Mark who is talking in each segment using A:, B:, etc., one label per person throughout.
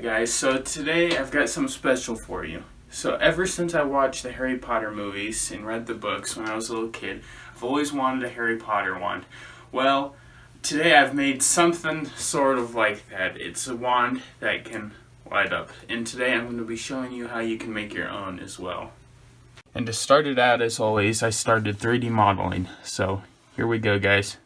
A: Alright guys, so today I've got something special for you. So ever since I watched the Harry Potter movies and read the books when I was a little kid, I've always wanted a Harry Potter wand. Well, today I've made something sort of like that. It's a wand that can light up. And today I'm going to be showing you how you can make your own as well. And to start it out, as always, I started 3D modeling. So here we go, guys.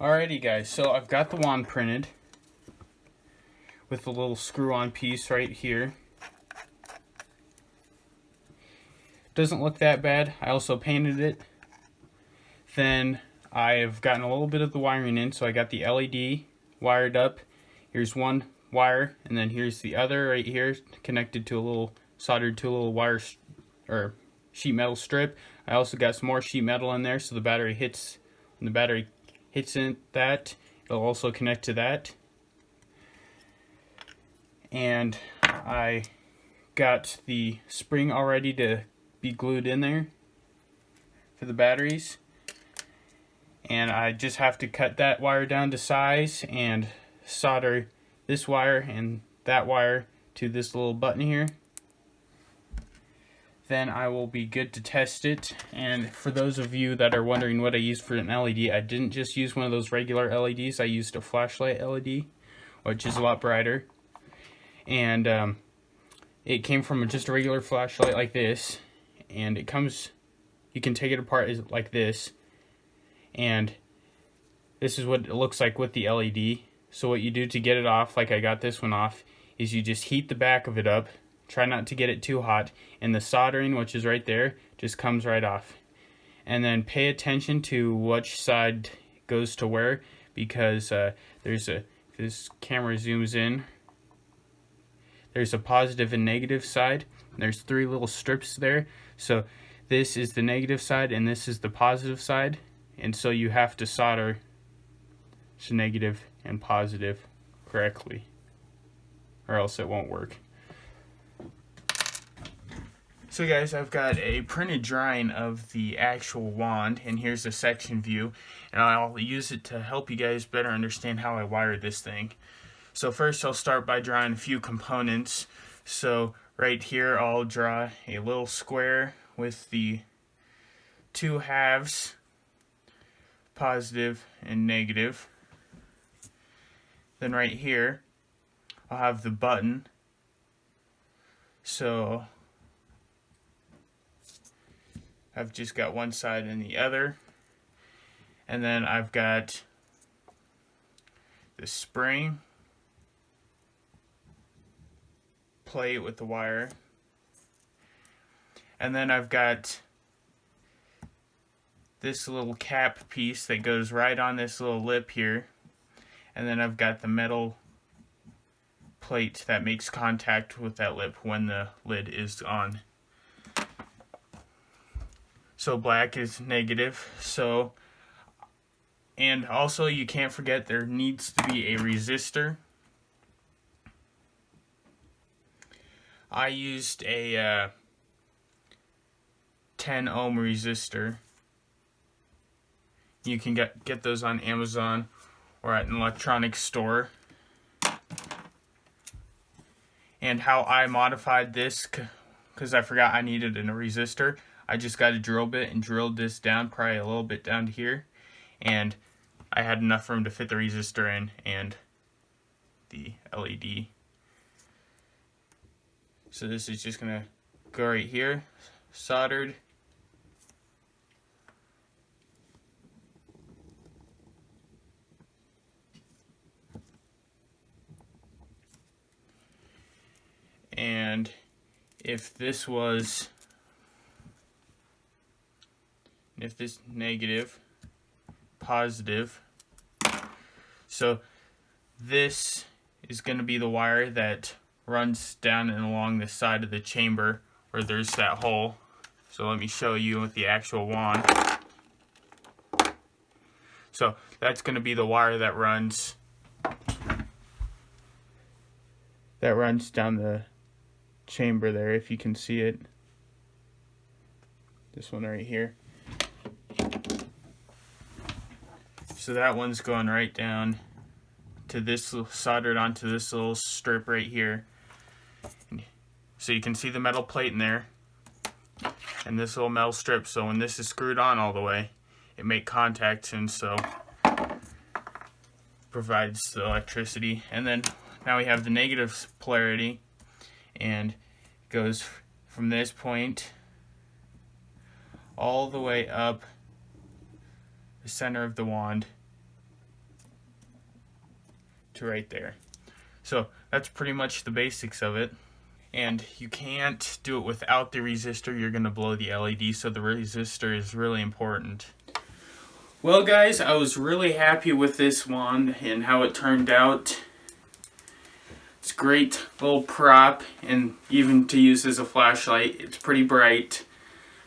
A: Alrighty guys, so I've got the wand printed with the little screw-on piece right here. Doesn't look that bad. I also painted it. Then I've gotten a little bit of the wiring in, so I got the LED wired up. Here's one wire, and then here's the other right here, connected to a little, soldered to a little wire or sheet metal strip. I also got some more sheet metal in there, so the battery hits, when the battery hits in that, it'll also connect to that. And I got the spring all ready to be glued in there for the batteries. And I just have to cut that wire down to size and solder this wire and that wire to this little button here. Then I will be good to test it. And for those of you that are wondering what I used for an LED, I didn't just use one of those regular LEDs. I used a flashlight LED, which is a lot brighter. And it came from just a regular flashlight like this, and it comes, you can take it apart like this, and this is what it looks like with the LED. So what you do to get it off, like I got this one off, is you just heat the back of it up, try not to get it too hot, and the soldering, which is right there, just comes right off. And then pay attention to which side goes to where, because this camera zooms in, there's a positive and negative side. There's 3 little strips there. So this is the negative side and this is the positive side. And so you have to solder to negative and positive correctly, or else it won't work. So guys, I've got a printed drawing of the actual wand, and here's a section view, and I'll use it to help you guys better understand how I wired this thing. So first I'll start by drawing a few components. So right here I'll draw a little square with the 2 halves, positive and negative. Then right here I'll have the button. So I've just got one side and the other. And then I've got the spring plate with the wire, and then I've got this little cap piece that goes right on this little lip here, and then I've got the metal plate that makes contact with that lip when the lid is on. So black is negative, so, and also you can't forget there needs to be a resistor. I used a 10 ohm resistor. You can get those on Amazon or at an electronics store. And how I modified this, because I forgot I needed a resistor, I just got a drill bit and drilled this down, probably a little bit down to here, and I had enough room to fit the resistor in and the LED. So this is just gonna go right here, soldered. And if this negative, positive, so this is going to be the wire that runs down and along the side of the chamber where there's that hole. So let me show you with the actual wand. So that's going to be the wire that runs down the chamber there, if you can see it. This one right here. So that one's going right down to this, soldered onto this little strip right here. So you can see the metal plate in there and this little metal strip. So when this is screwed on all the way, it makes contact, and so provides the electricity. And then now we have the negative polarity, and it goes from this point all the way up the center of the wand to right there. So that's pretty much the basics of it. And you can't do it without the resistor. You're going to blow the LED, so the resistor is really important. Well guys, I was really happy with this wand and how it turned out. It's a great little prop, and even to use as a flashlight, it's pretty bright.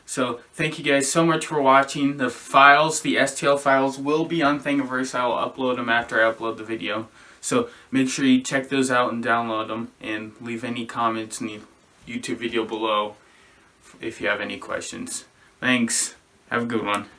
A: So thank you guys so much for watching. The files, the STL files, will be on Thingiverse. I will upload them after I upload the video. So make sure you check those out and download them, and leave any comments in the YouTube video below if you have any questions. Thanks. Have a good one.